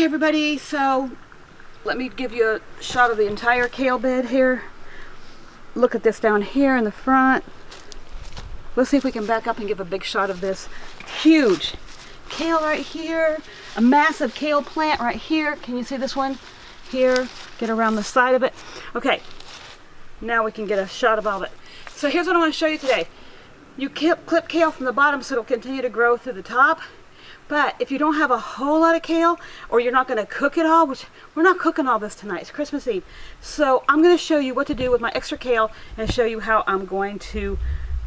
Okay everybody, so let me give you a shot of the entire kale bed here. Look at this down here in the front. Let's see if we can back up and give a big shot of this. Huge kale right here, a massive kale plant right here. Can you see this one here? Get around the side of it. Okay, now we can get a shot of all of it. So here's what I want to show you today. You clip kale from the bottom so it'll continue to grow through the top. But if you don't have a whole lot of kale, or you're not going to cook it all, which we're not cooking all this tonight, it's Christmas Eve. So I'm going to show you what to do with my extra kale and show you how I'm going to,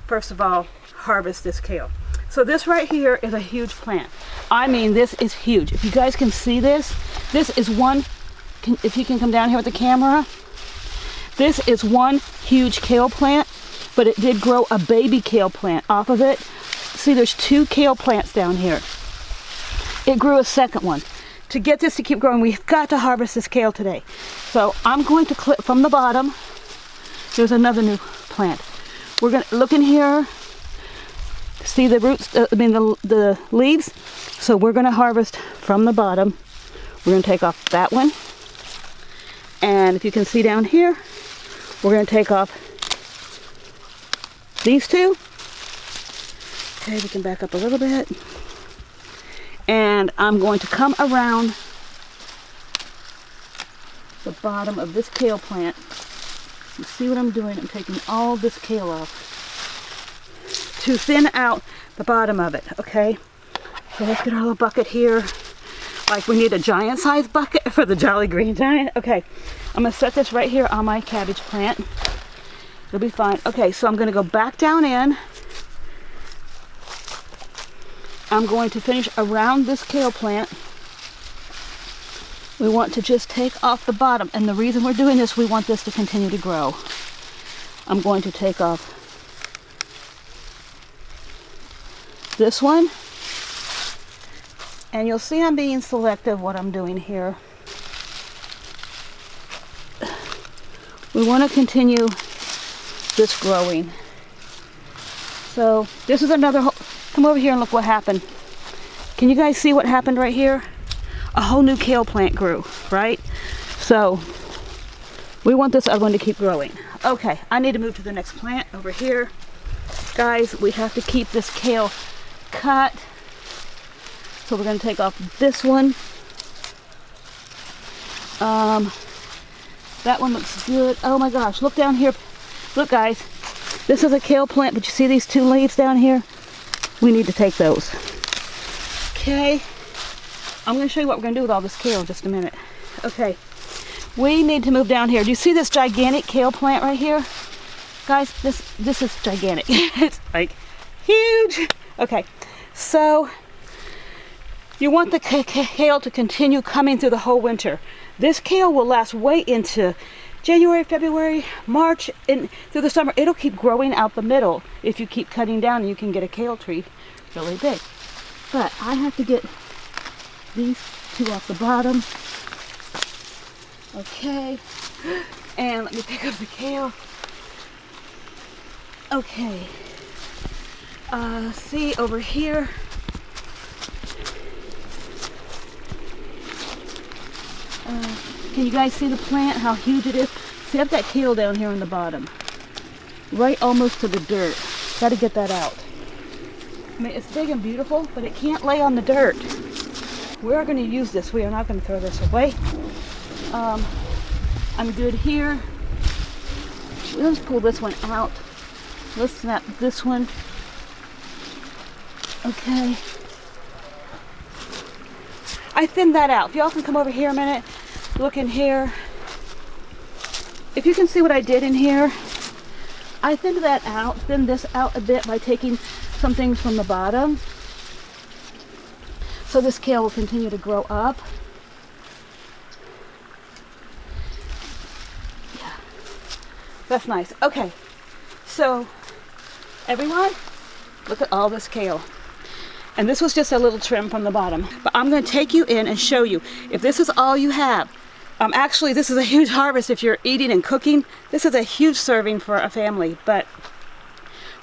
first of all, harvest this kale. So this right here is a huge plant. I mean, this is huge. If you guys can see this, this is one, if you can come down here with the camera, this is one huge kale plant, but it did grow a baby kale plant off of it. See, there's two kale plants down here. It grew a second one. To get this to keep growing, we've got to harvest this kale today. So I'm going to clip from the bottom. There's another new plant. We're going to look in here, see the roots, the leaves. So we're going to harvest from the bottom. We're going to take off that one. And if you can see down here, we're going to take off these two. Okay, we can back up a little bit. And I'm going to come around the bottom of this kale plant. You see what I'm doing? I'm taking all this kale off to thin out the bottom of it, okay? So let's get our little bucket here. Like we need a giant size bucket for the Jolly Green Giant. Okay, I'm gonna set this right here on my cabbage plant. It'll be fine. Okay, so I'm gonna go back down in. I'm going to finish around this kale plant. We want to just take off the bottom, and the reason we're doing this, we want this to continue to grow. I'm going to take off this one, and you'll see I'm being selective what I'm doing here. We want to continue this growing. So this is another come over here and look what happened. Can you guys see what happened right here? A whole new kale plant grew, right? So we want this other one to keep growing. Okay, I need to move to the next plant over here. Guys, we have to keep this kale cut. So we're going to take off this one. That one looks good. Oh my gosh, look down here. Look guys, this is a kale plant, but you see these two leaves down here? We need to take those. Okay, I'm going to show you what we're going to do with all this kale in just a minute. Okay, we need to move down here. Do you see this gigantic kale plant right here? Guys, this is gigantic. It's like huge. Okay, so you want the kale to continue coming through the whole winter. This kale will last way into January, February, March, and through the summer. It'll keep growing out the middle. If you keep cutting down, you can get a kale tree really big. But I have to get these two off the bottom. Okay, and let me pick up the kale. Okay, see over here. Can you guys see the plant, how huge it is? See, I've got kale down here on the bottom. Right almost to the dirt. Got to get that out. I mean, it's big and beautiful, but it can't lay on the dirt. We are going to use this. We are not going to throw this away. I'm good here. Let's pull this one out. Let's snap this one. Okay. I thinned that out. If y'all can come over here a minute. Look in here. If you can see what I did in here, I thinned that out, thinned this out a bit by taking some things from the bottom. So this kale will continue to grow up. Yeah, that's nice. Okay, so everyone, look at all this kale. And this was just a little trim from the bottom. But I'm going to take you in and show you, if this is all you have, actually this is a huge harvest if you're eating and cooking. This is a huge serving for a family, but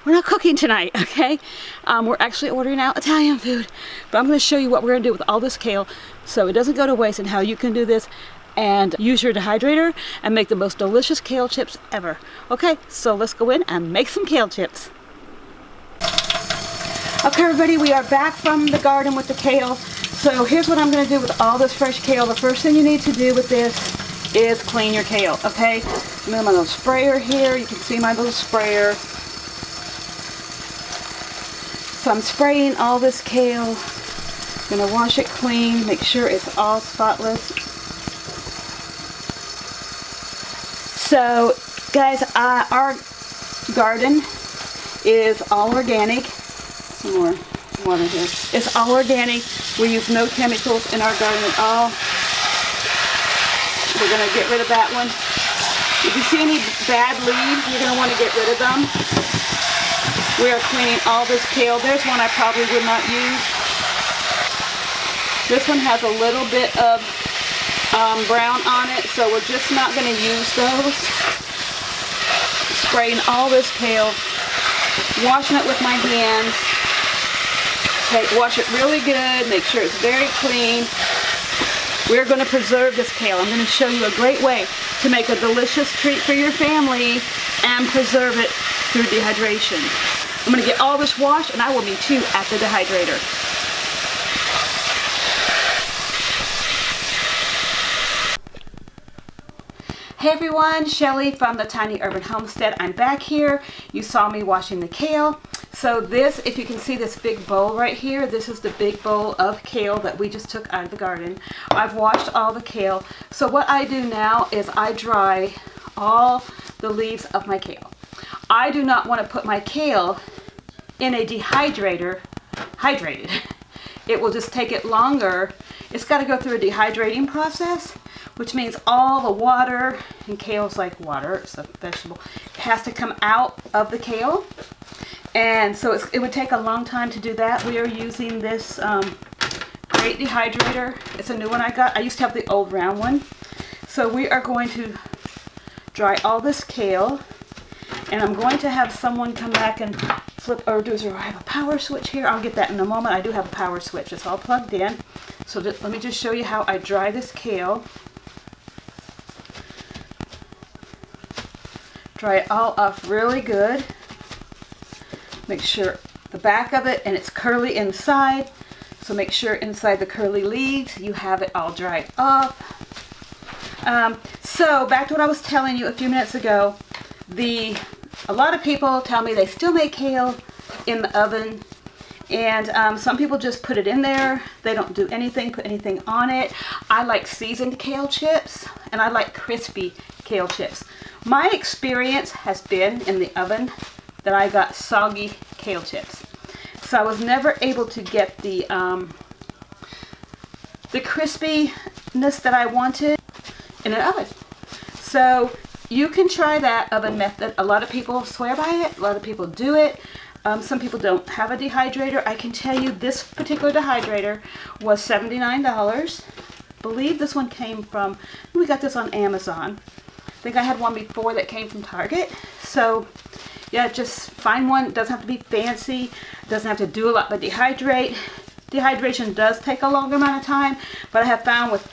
we're not cooking tonight, okay? We're actually ordering out Italian food, but I'm going to show you what we're going to do with all this kale so it doesn't go to waste and how you can do this and use your dehydrator and make the most delicious kale chips ever. Okay, so let's go in and make some kale chips. Okay, everybody, we are back from the garden with the kale. So here's what I'm going to do with all this fresh kale. The first thing you need to do with this is clean your kale, okay? I'm in my little sprayer here. You can see my little sprayer. So I'm spraying all this kale. I'm going to wash it clean, make sure it's all spotless. So, guys, our garden is all organic. Some more water here. It's all organic. We use no chemicals in our garden at all. We're going to get rid of that one. If you see any bad leaves, you're going to want to get rid of them. We are cleaning all this kale. There's one I probably would not use. This one has a little bit of brown on it, so we're just not going to use those. Spraying all this kale, washing it with my hands. Okay, wash it really good, make sure it's very clean. We're going to preserve this kale. I'm going to show you a great way to make a delicious treat for your family and preserve it through dehydration. I'm going to get all this washed and I will meet you at the dehydrator. Hey everyone, Shelly from the Tiny Urban Homestead. I'm back here. You saw me washing the kale. So this, if you can see this big bowl right here, this is the big bowl of kale that we just took out of the garden. I've washed all the kale. So what I do now is I dry all the leaves of my kale. I do not want to put my kale in a dehydrator, hydrated. It will just take it longer. It's got to go through a dehydrating process, which means all the water, and kale's like water, it's a vegetable, it has to come out of the kale. And so it would take a long time to do that. We are using this great dehydrator. It's a new one I got. I used to have the old round one. So we are going to dry all this kale, and I'm going to have someone come back and flip, or do I have a power switch here? I'll get that in a moment. I do have a power switch. It's all plugged in. So let me just show you how I dry this kale. Dry it all off really good. Make sure the back of it, and it's curly inside. So make sure inside the curly leaves you have it all dried off. So back to what I was telling you a few minutes ago. A lot of people tell me they still make kale in the oven. And some people just put it in there. They don't do anything, put anything on it. I like seasoned kale chips, and I like crispy kale chips. My experience has been in the oven that I got soggy kale chips. So I was never able to get the crispiness that I wanted in an oven. So you can try that oven method. A lot of people swear by it. A lot of people do it. Some people don't have a dehydrator. I can tell you this particular dehydrator was $79. I believe this one came from, we got this on Amazon. I think I had one before that came from Target. So yeah, just find one. It doesn't have to be fancy. It doesn't have to do a lot but dehydrate. Dehydration does take a longer amount of time, but I have found with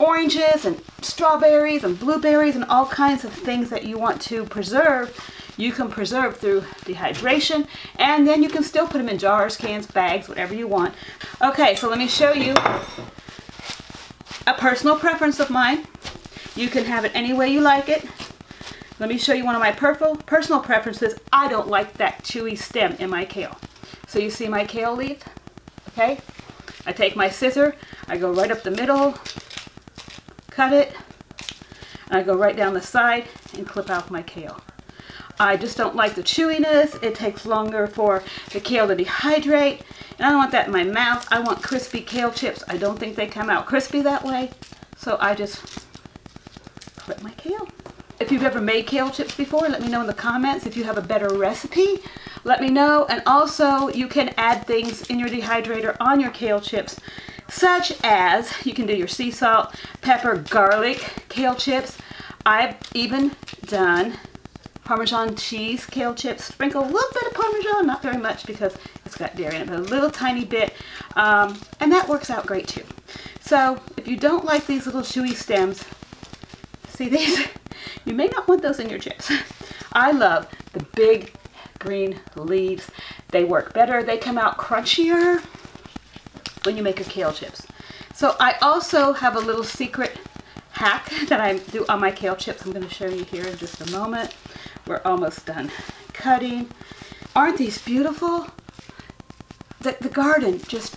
oranges and strawberries and blueberries and all kinds of things that you want to preserve, you can preserve through dehydration, and then you can still put them in jars, cans, bags, whatever you want. Okay, so let me show you a personal preference of mine. You can have it any way you like it. Let me show you one of my personal preferences. I don't like that chewy stem in my kale. So you see my kale leaf? Okay? I take my scissor, I go right up the middle, cut it, and I go right down the side and clip out my kale. I just don't like the chewiness. It takes longer for the kale to dehydrate, and I don't want that in my mouth. I want crispy kale chips. I don't think they come out crispy that way, so I just clip my kale. If you've ever made kale chips before, let me know in the comments. If you have a better recipe, let me know. And also, you can add things in your dehydrator on your kale chips, such as you can do your sea salt, pepper, garlic kale chips. I've even done Parmesan cheese kale chips. Sprinkle a little bit of Parmesan, not very much because it's got dairy in it, but a little tiny bit. And that works out great too. So if you don't like these little chewy stems, see these? You may not want those in your chips. I love the big green leaves. They work better. They come out crunchier when you make your kale chips. So I also have a little secret hack that I do on my kale chips. I'm going to show you here in just a moment. We're almost done cutting. Aren't these beautiful? The garden just,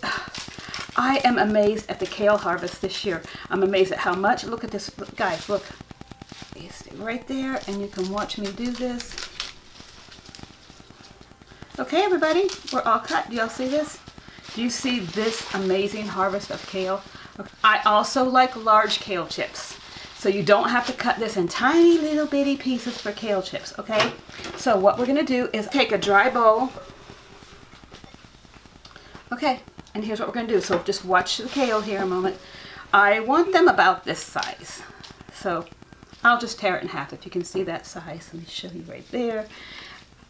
I am amazed at the kale harvest this year. I'm amazed at how much. Look at this, look, guys, look. You stay right there and you can watch me do this. Okay, everybody, we're all cut. Do y'all see this? Do you see this amazing harvest of kale? I also like large kale chips. So you don't have to cut this in tiny little bitty pieces for kale chips, okay? So what we're gonna do is take a dry bowl. Okay, and here's what we're gonna do. So just watch the kale here a moment. I want them about this size. So I'll just tear it in half if you can see that size. Let me show you right there.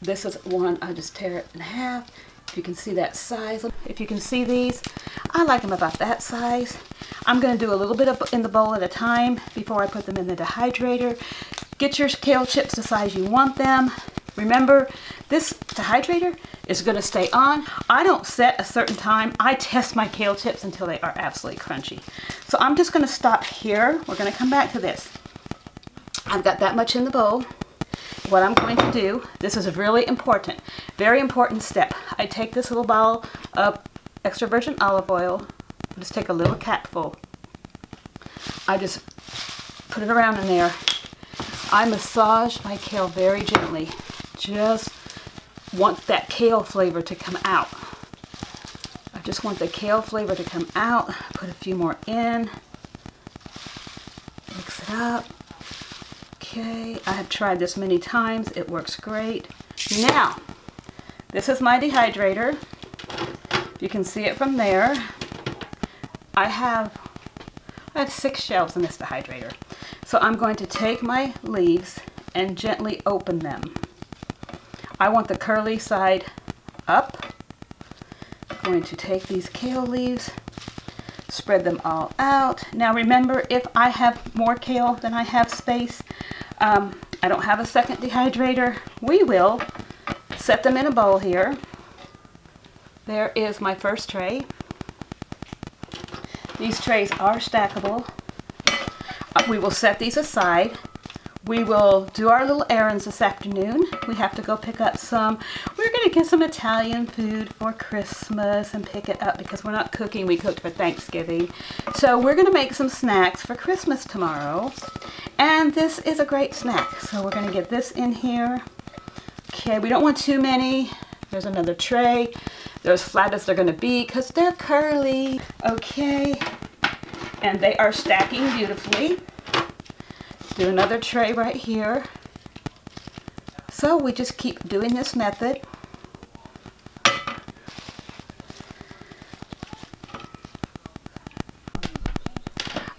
This is one, I'll just tear it in half. If you can see that size, if you can see these, I like them about that size. I'm going to do a little bit in the bowl at a time before I put them in the dehydrator. Get your kale chips the size you want them. Remember, this dehydrator is going to stay on. I don't set a certain time. I test my kale chips until they are absolutely crunchy. So I'm just going to stop here. We're going to come back to this. I've got that much in the bowl. What I'm going to do, this is a really important, very important step. I take this little bottle of extra virgin olive oil, just take a little capful. I just put it around in there. I massage my kale very gently. Just want that kale flavor to come out. I just want the kale flavor to come out. Put a few more in. Mix it up. Okay, I have tried this many times. It works great. Now, this is my dehydrator. If you can see it from there, I have 6 shelves in this dehydrator. So I'm going to take my leaves and gently open them. I want the curly side up. I'm going to take these kale leaves, spread them all out. Now remember, if I have more kale than I have space, I don't have a second dehydrator, we will set them in a bowl here. There is my first tray. These trays are stackable. We will set these aside. We will do our little errands this afternoon. We have to go pick up we're going to get some Italian food for Christmas and pick it up because we're not cooking. We cooked for Thanksgiving. So we're going to make some snacks for Christmas tomorrow. And this is a great snack. So we're going to get this in here. Okay, we don't want too many. There's another tray. They're as flat as they're going to be because they're curly. Okay, and they are stacking beautifully. Do another tray right here. So we just keep doing this method.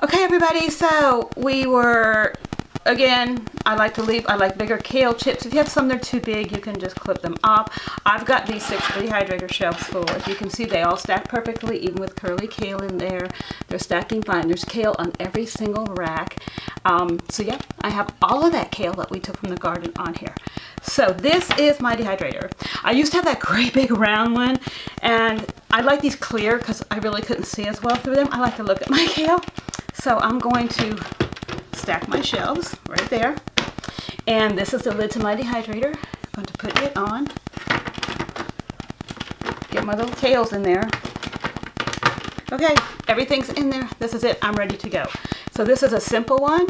Okay, everybody, so we were, again, I like bigger kale chips. If you have some that are too big, you can just clip them off. I've got these 6 dehydrator shelves full. If you can see, they all stack perfectly, even with curly kale in there. They're stacking fine. There's kale on every single rack. So yeah, I have all of that kale that we took from the garden on here. So this is my dehydrator. I used to have that great big round one, and I like these clear because I really couldn't see as well through them. I like to look at my kale. So I'm going to stack my shelves right there. And this is the lid to my dehydrator. I'm going to put it on. Get my little kales in there. Okay, everything's in there. This is it. I'm ready to go. So this is a simple one.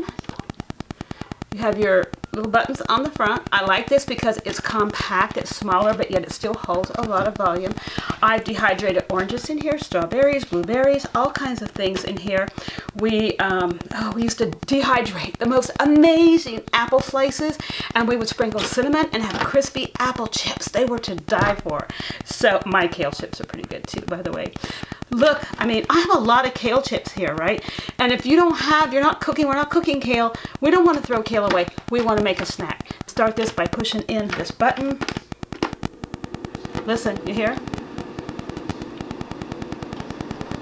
You have your little buttons on the front. I like this because it's compact, it's smaller, but yet it still holds a lot of volume. I've dehydrated oranges in here, strawberries, blueberries, all kinds of things in here. We used to dehydrate the most amazing apple slices, and we would sprinkle cinnamon and have crispy apple chips. They were to die for. So my kale chips are pretty good too, by the way. Look, I mean, I have a lot of kale chips here, right? And if you're not cooking, we're not cooking kale, we don't want to throw kale away. We want to make a snack. Start this by pushing in this button. Listen, you hear?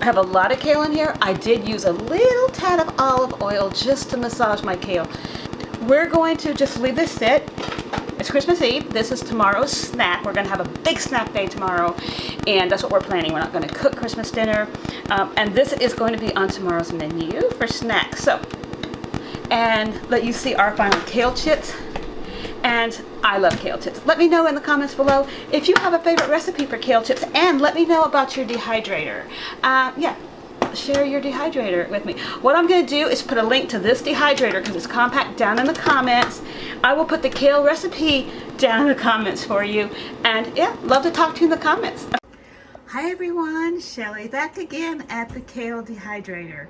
I have a lot of kale in here. I did use a little tad of olive oil just to massage my kale. We're going to just leave this sit. It's Christmas Eve. This is tomorrow's snack. We're going to have a big snack day tomorrow, and that's what we're planning. We're not going to cook Christmas dinner, and this is going to be on tomorrow's menu for snacks. So, and let you see our final kale chips. And I love kale chips. Let me know in the comments below if you have a favorite recipe for kale chips, and let me know about your dehydrator. Yeah, share your dehydrator with me. What I'm going to do is put a link to this dehydrator because it's compact down in the comments. I will put the kale recipe down in the comments for you. And yeah, love to talk to you in the comments. Hi everyone, Shelly back again at the kale dehydrator.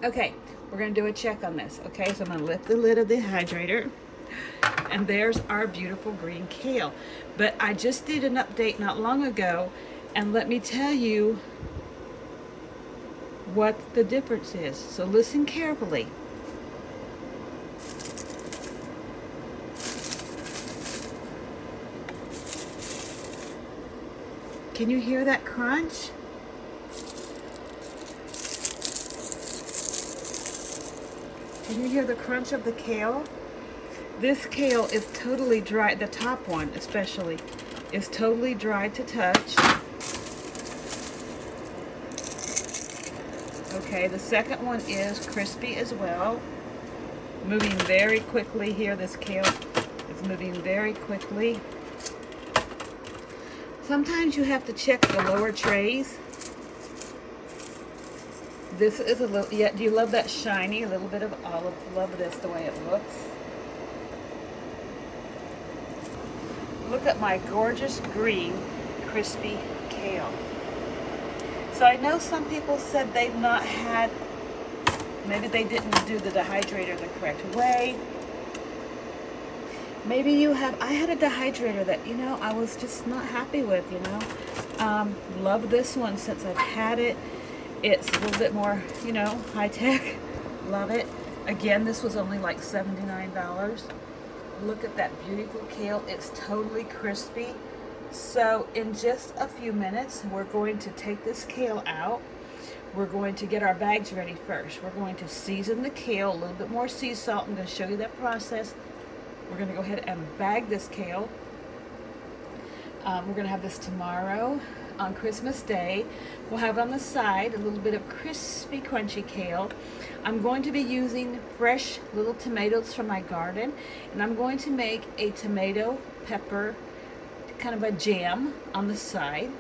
Okay, we're going to do a check on this. Okay, so I'm going to lift the lid of the dehydrator, and there's our beautiful green kale. But I just did an update not long ago, and let me tell you what the difference is. So listen carefully. Can you hear that crunch? Can you hear the crunch of the kale? This kale is totally dry. The top one especially is totally dry to touch. Okay, the second one is crispy as well. Moving very quickly here. This kale is moving very quickly. Sometimes you have to check the lower trays. This is a little, yeah, do you love that shiny, a little bit of olive? Love this, the way it looks. Look at my gorgeous green, crispy kale. So I know some people said they've not had, maybe they didn't do the dehydrator the correct way. Maybe you have, I had a dehydrator that, you know, I was just not happy with, you know. Love this one since I've had it. It's a little bit more, you know, high-tech. Love it. Again, this was only like $79. Look at that beautiful kale. It's totally crispy. So in just a few minutes, we're going to take this kale out. We're going to get our bags ready first. We're going to season the kale, a little bit more sea salt. I'm going to show you that process. We're going to go ahead and bag this kale. We're going to have this tomorrow on Christmas Day. We'll have on the side a little bit of crispy, crunchy kale. I'm going to be using fresh little tomatoes from my garden, and I'm going to make a tomato pepper kind of a jam on the side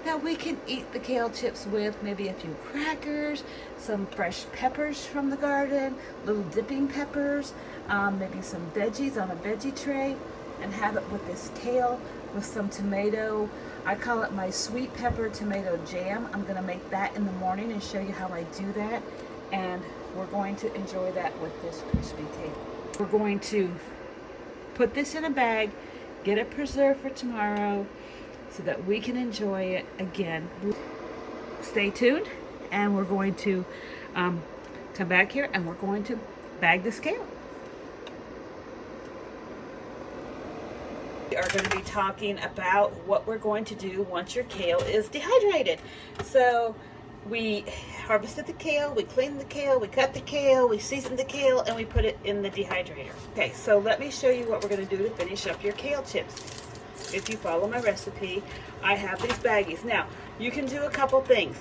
that we can eat the kale chips with. Maybe a few crackers, some fresh peppers from the garden, little dipping peppers, maybe some veggies on a veggie tray, and have it with this kale with some tomato. I call it my sweet pepper tomato jam. I'm going to make that in the morning and show you how I do that, and we're going to enjoy that with this crispy kale. We're going to put this in a bag, get it preserved for tomorrow so that we can enjoy it again. Stay tuned, and we're going to come back here and we're going to bag this kale. We are going to be talking about what we're going to do once your kale is dehydrated. So we harvested the kale, we cleaned the kale, we cut the kale, we seasoned the kale, and we put it in the dehydrator. Okay, so let me show you what we're going to do to finish up your kale chips. If you follow my recipe, I have these baggies. Now, you can do a couple things.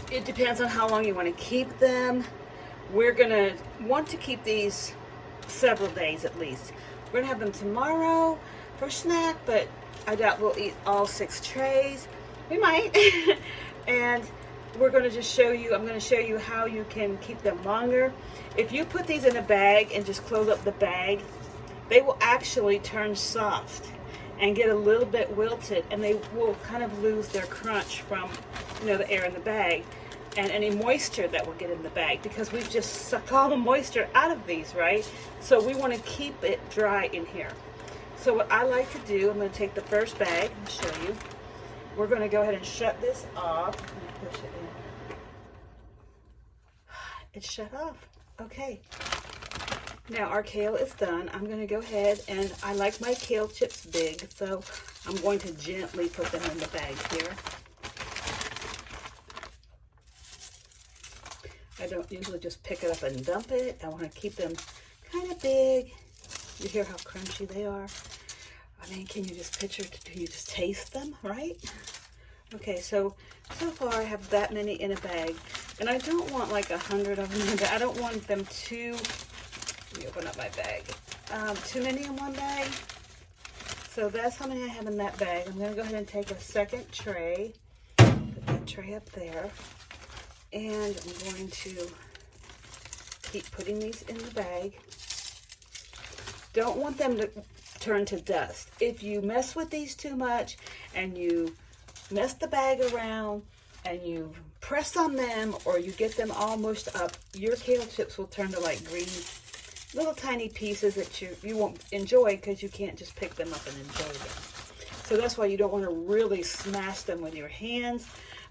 It depends on how long you want to keep them. We're going to want to keep these several days at least. We're going to have them tomorrow for snack, but I doubt we'll eat all 6 trays. We might. And we're going to just show you, I'm going to show you how you can keep them longer. If you put these in a bag and just close up the bag, they will actually turn soft and get a little bit wilted, and they will kind of lose their crunch from, you know, the air in the bag and any moisture that will get in the bag, because we've just sucked all the moisture out of these, right? So we want to keep it dry in here. So what I like to do, I'm going to take the first bag and show you. we're going to go ahead and shut this off. Let me push it in. It's shut off. Okay. Now our kale is done. I'm going to go ahead and I like my kale chips big, so I'm going to gently put them in the bag here. I don't usually just pick it up and dump it. I want to keep them kind of big. You hear how crunchy they are? I mean, can you just picture, can you just taste them, right? Okay, so far I have that many in a bag. And I don't want like 100 of them in there. I don't want them too, let me open up my bag, too many in one bag. So that's how many I have in that bag. I'm going to go ahead and take a second tray, put that tray up there. And I'm going to keep putting these in the bag. Don't want them to turn to dust. If you mess with these too much and you mess the bag around and you press on them or you get them all mushed up, your kale chips will turn to like green little tiny pieces that you won't enjoy because you can't just pick them up and enjoy them. So that's why you don't want to really smash them with your hands,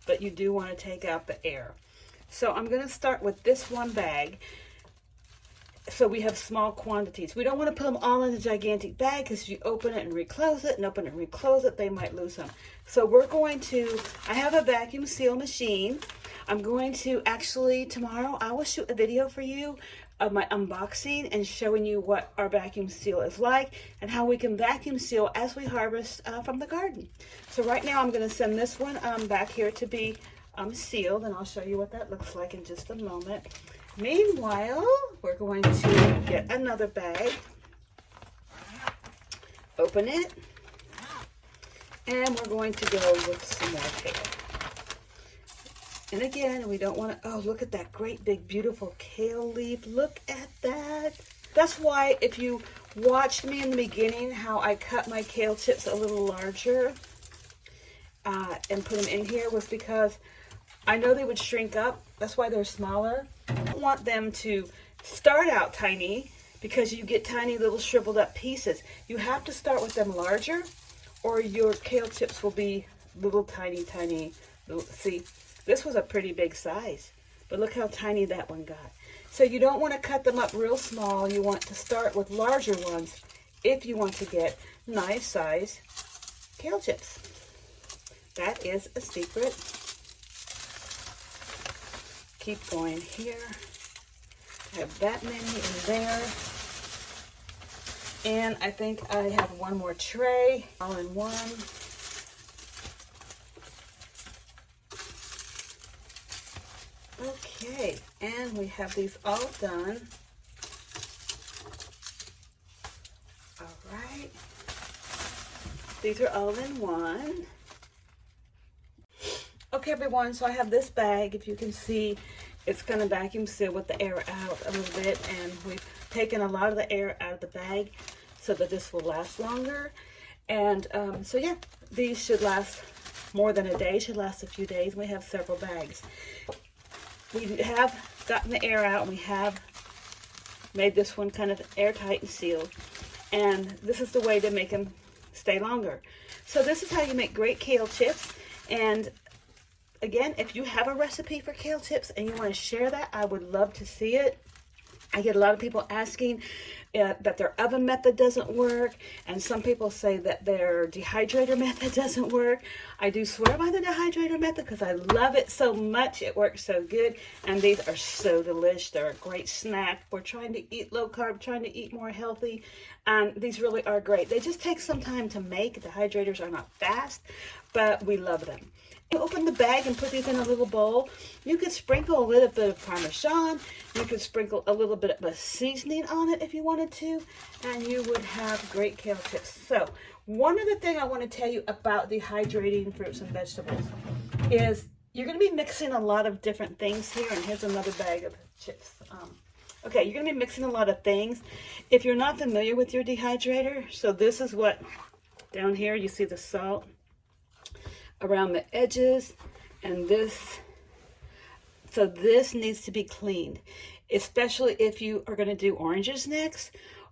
but you do want to take out the air. So I'm going to start with this one bag. So we have small quantities. We don't want to put them all in a gigantic bag because if you open it and reclose it and open it and reclose it, they might lose them. So we're going to, I have a vacuum seal machine. I'm going to actually, tomorrow I will shoot a video for you of my unboxing and showing you what our vacuum seal is like and how we can vacuum seal as we harvest from the garden. So right now I'm going to send this one back here to be sealed, and I'll show you what that looks like in just a moment. Meanwhile, we're going to get another bag, open it, and we're going to go with some more kale. And again, we don't want to, oh, look at that great big beautiful kale leaf. Look at that. That's why if you watched me in the beginning, how I cut my kale chips a little larger and put them in here was because I know they would shrink up. That's why they're smaller. I don't want them to start out tiny because you get tiny little shriveled up pieces. You have to start with them larger or your kale chips will be little tiny little, see, this was a pretty big size, but look how tiny that one got. So you don't want to cut them up real small. You want to start with larger ones if you want to get nice size kale chips. That is a secret. Keep going here. I have that many in there. And I think I have one more tray, all in one. Okay, and we have these all done. All right. These are all in one. Okay, everyone, so I have this bag. If you can see, it's going to vacuum seal with the air out a little bit, and we've taken a lot of the air out of the bag so that this will last longer. And so yeah, these should last more than a day, should last a few days. We have several bags. We have gotten the air out, and we have made this one kind of airtight and sealed. And this is the way to make them stay longer. So this is how you make great kale chips. And again, if you have a recipe for kale chips and you want to share that, I would love to see it. I get a lot of people asking that their oven method doesn't work, and some people say that their dehydrator method doesn't work. I do swear by the dehydrator method because I love it so much. It works so good, and these are so delicious. They're a great snack. We're trying to eat low carb, trying to eat more healthy, and these really are great. They just take some time to make. Dehydrators are not fast, but we love them. You open the bag and put these in a little bowl. You could sprinkle a little bit of Parmesan. You could sprinkle a little bit of a seasoning on it if you wanted to, and you would have great kale chips. So one other thing I want to tell you about dehydrating fruits and vegetables is you're going to be mixing a lot of different things here, and here's another bag of chips. Okay, you're going to be mixing a lot of things. If you're not familiar with your dehydrator, so this is what, down here you see the salt around the edges, and this, so this needs to be cleaned, especially if you are going to do oranges next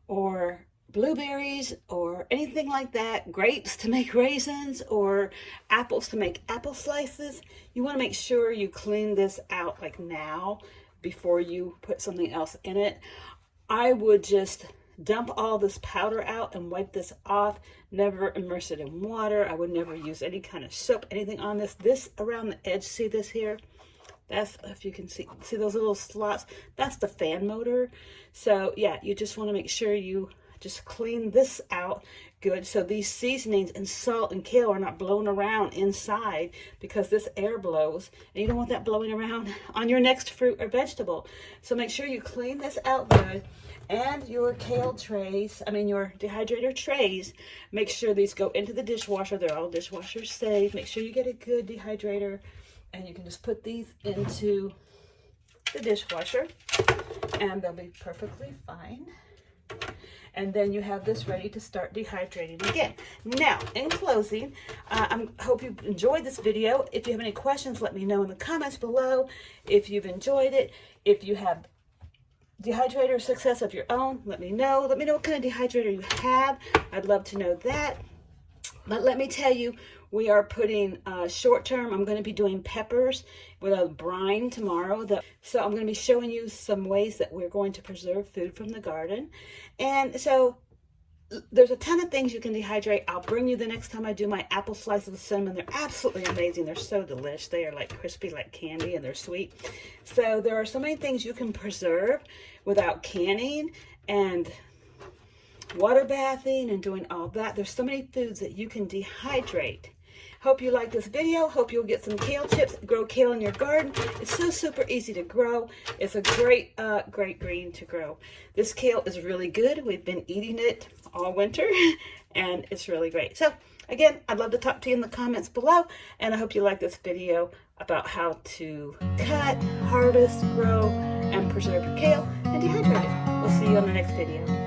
or blueberries or anything like that, grapes to make raisins or apples to make apple slices, you want to make sure you clean this out like now before you put something else in it. I would just dump all this powder out and wipe this off. Never immerse it in water. I would never use any kind of soap, anything on this. This around the edge, see this here? That's, if you can see those little slots, that's the fan motor. So yeah, you just want to make sure you just clean this out good so these seasonings and salt and kale are not blown around inside, because this air blows and you don't want that blowing around on your next fruit or vegetable. So make sure you clean this out good. And your kale trays, your dehydrator trays, make sure these go into the dishwasher. They're all dishwasher safe. Make sure you get a good dehydrator, and you can just put these into the dishwasher and they'll be perfectly fine. And then you have this ready to start dehydrating again. Now, in closing, I hope you enjoyed this video. If you have any questions, let me know in the comments below. If you've enjoyed it, if you have dehydrator success of your own, let me know. Let me know what kind of dehydrator you have. I'd love to know that. But let me tell you, we are putting short term, I'm going to be doing peppers with a brine tomorrow. So I'm going to be showing you some ways that we're going to preserve food from the garden. And so there's a ton of things you can dehydrate. I'll bring you the next time I do my apple slices with cinnamon. They're absolutely amazing. They're so delicious. They are like crispy like candy, and they're sweet. So there are so many things you can preserve without canning and water bathing and doing all that. There's so many foods that you can dehydrate. Hope you like this video. Hope you'll get some kale chips. Grow kale in your garden. It's so super easy to grow. It's a great green to grow. This kale is really good. We've been eating it all winter and it's really great. So again, I'd love to talk to you in the comments below, and I hope you like this video about how to cut, harvest, grow, and preserve your kale and dehydrate it. We'll see you on the next video.